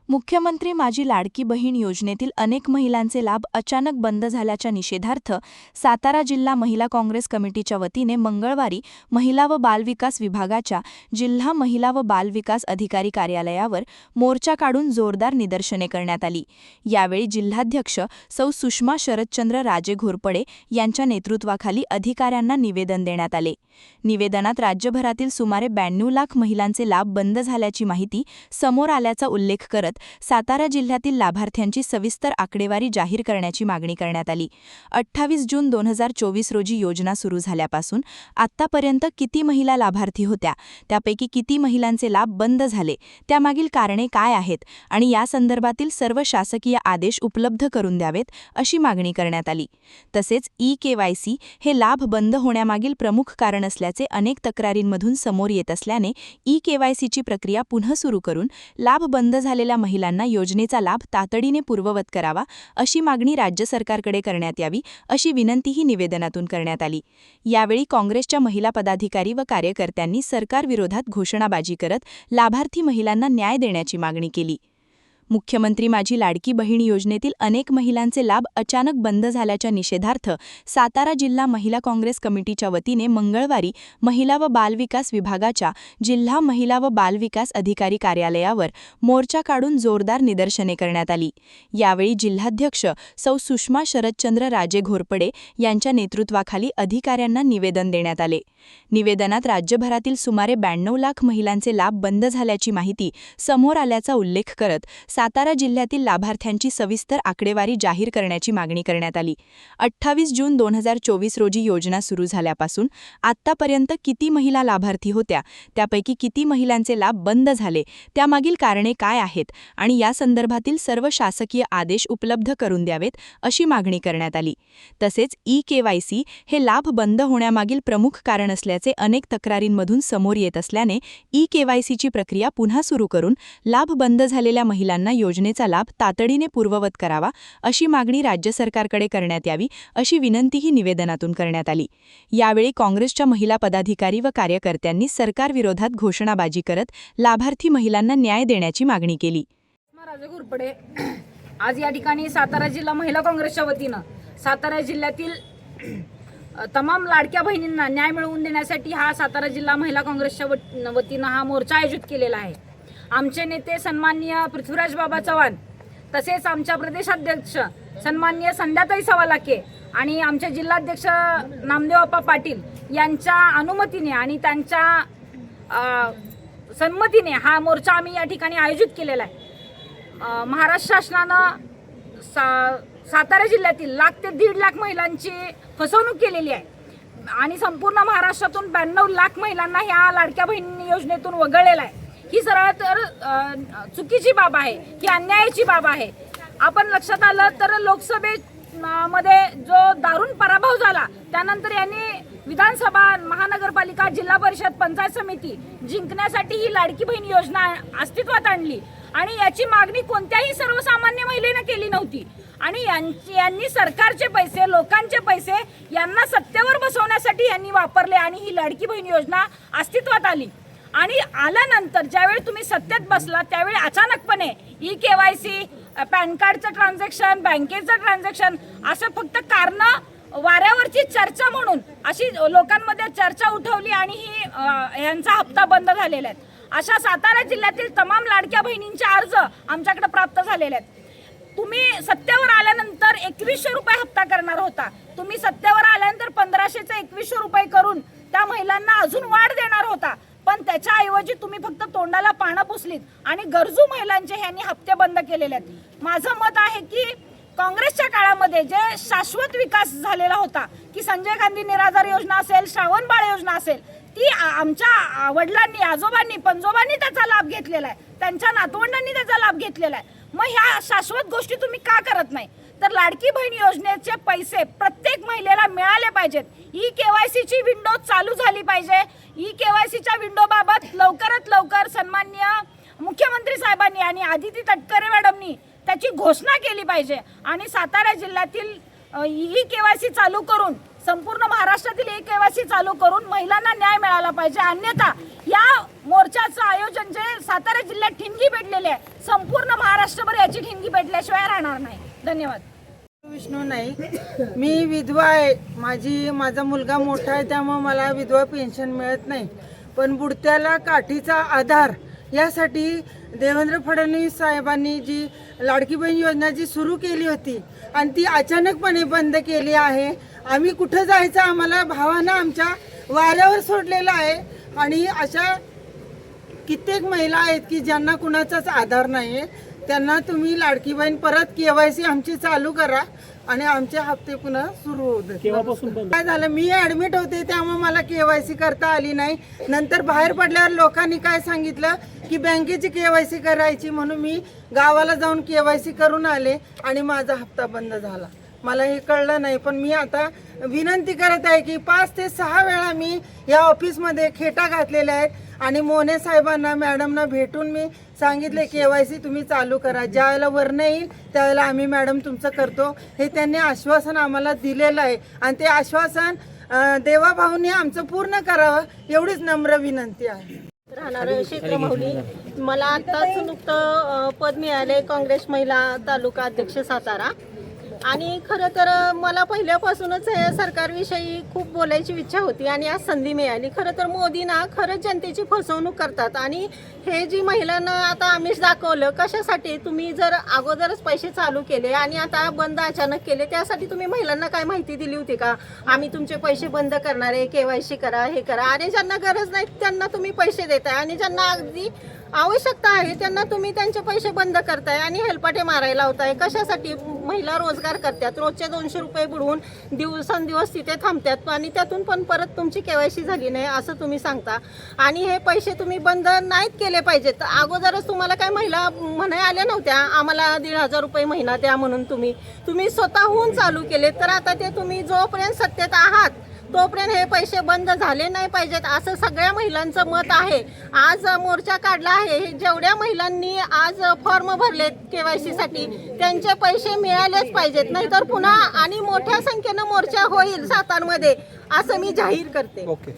मुख्यमंत्री माझी लाडकी बहीण योजनेतील अनेक महिलांचे लाभ अचानक बंद झाल्याच्या निषेधार्थ सातारा जिल्हा महिला काँग्रेस कमिटीच्या वतीने मंगळवारी महिला व बालविकास विभागाच्या जिल्हा महिला व बालविकास अधिकारी कार्यालयावर मोर्चा काढून जोरदार निदर्शने करण्यात आली। यावेळी जिल्हाध्यक्ष सौ सुषमा शरदचंद्र राजे घोरपडे यांच्या नेतृत्वाखाली अधिकाऱ्यांना निवेदन देण्यात आले। निवेदनात राज्यभरातील सुमारे 92 लाख महिलांचे लाभ बंद झाल्याची माहिती समोर आल्याचा उल्लेख करत सातारा जिल्ह्यातील लाभार्थ्यांची सविस्तर आकडेवारी जाहीर करण्याची मागणी करण्यात आली। 28 जून 2024 रोजी योजना सुरू झाल्यापासून आत्तापर्यंत किती महिला लाभार्थी होत्या, त्यापैकी किती महिलांचे लाभ बंद झाले, त्यामागील कारणे काय आहेत आणि या संदर्भातील सर्व शासकीय आदेश उपलब्ध करून द्यावेत अशी मागणी करण्यात आली। तसेच ई-KYC हे लाभ बंद होण्यामागील प्रमुख कारण असल्याचे अनेक तक्रारींमधून समोर येत असल्याने ई-KYCची प्रक्रिया पुन्हा सुरू करून लाभ बंद झालेल्या महिलांना योजनेचा लाभ तातडीने पूर्ववत करावा अशी मागणी राज्य सरकारकडे करण्यात यावी अशी विनंतीही निवेदनातून करण्यात आली। यावेळी काँग्रेसच्या महिला पदाधिकारी व कार्यकर्त्यांनी सरकारविरोधात घोषणाबाजी करत लाभार्थी महिलांना न्याय देण्याची मागणी केली। मुख्यमंत्री माझी लाडकी बहीण योजनेतील अनेक महिलांचे लाभ अचानक बंद झाल्याच्या निषेधार्थ सातारा जिल्हा महिला काँग्रेस कमिटीच्या वतीने मंगळवारी महिला व बालविकास विभागाच्या जिल्हा महिला व बालविकास अधिकारी कार्यालयावर मोर्चा काढून जोरदार निदर्शने करण्यात आली। यावेळी जिल्हाध्यक्ष सौ सुषमा शरदचंद्र राजे घोरपडे यांच्या नेतृत्वाखाली अधिकाऱ्यांना निवेदन देण्यात आले। निवेदनात राज्यभरातील सुमारे 92 लाख महिलांचे लाभ बंद झाल्याची माहिती समोर आल्याचा उल्लेख करत सातारा जिल्ह्यातील लाभार्थ्यांची सविस्तर आकडेवारी जाहीर करण्याची मागणी करण्यात आली। 28 जून 2024 रोजी योजना सुरू झाल्यापासून आत्तापर्यंत किती महिला लाभार्थी होत्या, त्यापैकी किती महिलांचे लाभ बंद झाले, त्यामागील कारणे काय आहेत आणि या संदर्भातील सर्व शासकीय आदेश उपलब्ध करून द्यावेत अशी मागणी करण्यात आली। तसेच ई-KYC हे लाभ बंद होण्यामागील प्रमुख कारण असल्याचे अनेक तक्रारींमधून समोर येत असल्याने ई-KYCची प्रक्रिया पुन्हा सुरू करून लाभ बंद झालेल्या महिलांना योजनेचा लाभ तातडीने पूर्ववत करावा अशी मागणी राज्य सरकारकडे करण्यात यावी अशी विनंतीही निवेदनातून करण्यात आली। यावेळी काँग्रेसच्या महिला पदाधिकारी व कार्यकर्त्यांनी सरकारविरोधात घोषणाबाजी करत लाभार्थी महिलांना न्याय देण्याची मागणी केली। राजे घोरपडे आज या ठिकाणी सातारा जिल्हा महिला काँग्रेसच्या वतीनं सातारा जिल्ह्यातील तमाम लाडक्या बहिणींना न्याय मिळवून देण्यासाठी हा सातारा जिल्हा महिला काँग्रेसच्या वतीनं हा मोर्चा आयोजित केलेला आहे। आमचे नेते सन्माननीय पृथ्वीराज बाबा चव्हाण, तसेच आमच्या प्रदेशाध्यक्ष सन्माननीय संध्याताई सवालाके आणि आमचे जिल्हाध्यक्ष नामदेवप्पा पाटील यांच्या अनुमतीने आणि त्यांच्या संमतीने हा मोर्चा आम्ही या ठिकाणी आयोजित केलेला आहे। महाराष्ट्र शासनानं सातारा जिल्ह्यातील 1 ते 1.5 लाख महिलांची फसवणूक केलेली आहे आणि संपूर्ण महाराष्ट्रातून 92 लाख महिलांना ह्या लाडक्या बहिणी योजनेतून वगळलेला आहे। ही सरळ तर चुकीची बाब आहे, ही अन्यायाची बाब आहे। आपण लक्षात आलं तर लोकसभेमध्ये जो दारुण पराभव झाला त्यानंतर यांनी विधानसभा, महानगरपालिका, जिल्हा परिषद, पंचायत समिती जिंकण्यासाठी ही लाडकी बहीण योजना अस्तित्वात आणली आणि याची मागणी कोणत्याही सर्वसामान्य महिलेने केली नव्हती आणि यांनी सरकारचे पैसे, लोकांचे पैसे यांना सत्तेवर बसवण्यासाठी यांनी वापरले आणि ही लाडकी बहीण योजना अस्तित्वात आली। आणि आल्यानंतर ज्यावेळी तुम्ही सत्तेत बसला त्यावेळी अचानकपणे ई-KYC, पॅन कार्डचं ट्रान्झॅक्शन, बँकेचं ट्रान्झॅक्शन असं फक्त कारणं वाऱ्यावरची चर्चा म्हणून अशी लोकांमध्ये चर्चा उठवली आणि ही यांचा हप्ता बंद झालेला आहे। अशा सातारा जिल्ह्यातील तमाम लाडक्या बहिणींचे अर्ज आमच्याकडे प्राप्त झालेले आहेत। तुम्ही सत्तेवर आल्यानंतर 2100 रुपये हप्ता करणार होता, तुम्ही सत्तेवर आल्यानंतर 1500चे 2100 रुपये करून त्या महिलांना अजून वाढ देणार होता, पण त्याच्याऐवजी तुम्ही फक्त तोंडाला पानं पुसलीत आणि गरजू महिलांचे ह्यांनी हप्ते बंद केलेले आहेत। माझं मत आहे की काँग्रेसच्या काळामध्ये जे शाश्वत विकास झालेला होता की संजय गांधी निराधार योजना असेल, श्रावणबाळ योजना असेल, ती आमच्या वडिलांनी, आजोबांनी, पणजोबांनी त्याचा लाभ घेतलेला आहे, त्यांच्या नातवंडांनी त्याचा लाभ घेतलेला आहे। मग ह्या शाश्वत गोष्टी तुम्ही का करत नाही? तर लाडकी बहीण योजनेचे पैसे प्रत्येक महिलेला मिळाले पाहिजेत। ई-KYCची विंडो चालू झाली पाहिजे। ई-KYCच्या विंडोबाबत लवकरात लवकर सन्माननीय मुख्यमंत्री साहेबांनी आणि आदिती तटकरे मॅडमनी त्याची घोषणा केली पाहिजे आणि सातारा जिल्ह्यातील ई-KYC चालू करून संपूर्ण महाराष्ट्रातील एक केवायसी चालू करून महिलांना न्याय मिळाला पाहिजे. अन्यथा या मोर्चाचं आयोजन जे सातारा जिल्ह्यात ठिणगी पेटलेले आहे, संपूर्ण महाराष्ट्रभर याची ठिणगी पेटल्याशिवाय राहणार नाही. धन्यवाद. विष्णू नाईक, मी विधवा आहे. माझा मुलगा मोठा आहे, त्यामुळे मला विधवा पेन्शन मिळत नाही. पण बुडत्याला काठीचा आधार यासाठी देवेंद्र फडणवीस साहेबांनी जी लाडकी बहीण योजना जी सुरू केली होती आणि ती अचानकपणे बंद केली आहे. आम्ही कुठं जायचं, आम्हाला भावानं आमच्या वाऱ्यावर सोडलेलं आहे. आणि अशा कित्येक महिला आहेत की ज्यांना कुणाचाच आधार नाही आहे. त्यांना तुम्ही लाडकी बहीण परत केवायसी आमची चालू करा आणि आमचे हप्ते पुन्हा सुरू होऊ दे. काय झालं, मी ऍडमिट होते त्यामुळे मला केवायसी करता आली नाही. नंतर बाहेर पडल्यावर लोकांनी काय सांगितलं की बँकेची केवायसी करायची, म्हणून मी गावाला जाऊन केवायसी करून आले आणि माझा हप्ता बंद झाला. मला हे कळलं नाही. पण मी आता विनंती करत आहे की 5 ते 6 वेळा मी या ऑफिसमध्ये खेटा घातलेल्या आहेत आणि मोने साहेबांना मॅडमना भेटून मी सांगितले केवायसी तुम्ही चालू करा. ज्या वेळेला वरनं येईल त्यावेळेला आम्ही मॅडम तुमचं करतो, हे त्यांनी आश्वासन आम्हाला दिलेलं आहे. आणि ते आश्वासन देवाभाऊंनी आमचं पूर्ण करावं एवढीच नम्र विनंती आहे. राहणार क्षेत्र माहुली. मला आत्ताच नुकतं पद मिळाले काँग्रेस महिला तालुका अध्यक्ष सातारा. आणि खरं तर मला पहिल्यापासूनच हे सरकारविषयी खूप बोलायची इच्छा होती आणि आज संधी मिळाली. खरं तर मोदी ना खरंच जनतेची फसवणूक करतात. आणि हे जी महिलांना आता आमिष दाखवलं कशासाठी, तुम्ही जर अगोदरच पैसे चालू केले आणि आता बंद अचानक केले, त्यासाठी तुम्ही महिलांना काय माहिती दिली होती का, आम्ही तुमचे पैसे बंद करणार आहे, केवायसी करा, हे करा. आणि ज्यांना गरज नाही त्यांना तुम्ही पैसे देताय आणि ज्यांना अगदी आवश्यकता आहे त्यांना तुम्ही त्यांचे पैसे बंद करताय आणि हेलपाटे मारायला लावताय. कशासाठी? महिला रोजगार करतात, रोजचे 200 रुपये बुडवून दिवसेंदिवस तिथे थांबतात आणि त्यातून पण परत तुमची केवायसी झाली नाही असं तुम्ही सांगता. आणि हे पैसे तुम्ही बंद नाहीत केले पाहिजेत. अगोदरच तुम्हाला काय महिला म्हणाय आल्या नव्हत्या आम्हाला 1,500 रुपये महिना द्या म्हणून, तुम्ही स्वतःहून चालू केले. तर आता ते तुम्ही जोपर्यंत सत्तेत आहात तोपर्यंत हे पैसे बंद झाले नाही पाहिजेत असं सगळ्या महिलांचं मत आहे. आज मोर्चा काढला आहे, जेवढ्या महिलांनी आज फॉर्म भरलेत केवायसीसाठी त्यांचे पैसे मिळालेच पाहिजेत, नाहीतर पुन्हा आणि मोठ्या संख्येनं मोर्चा होईल सातारमध्ये असं मी जाहीर करते.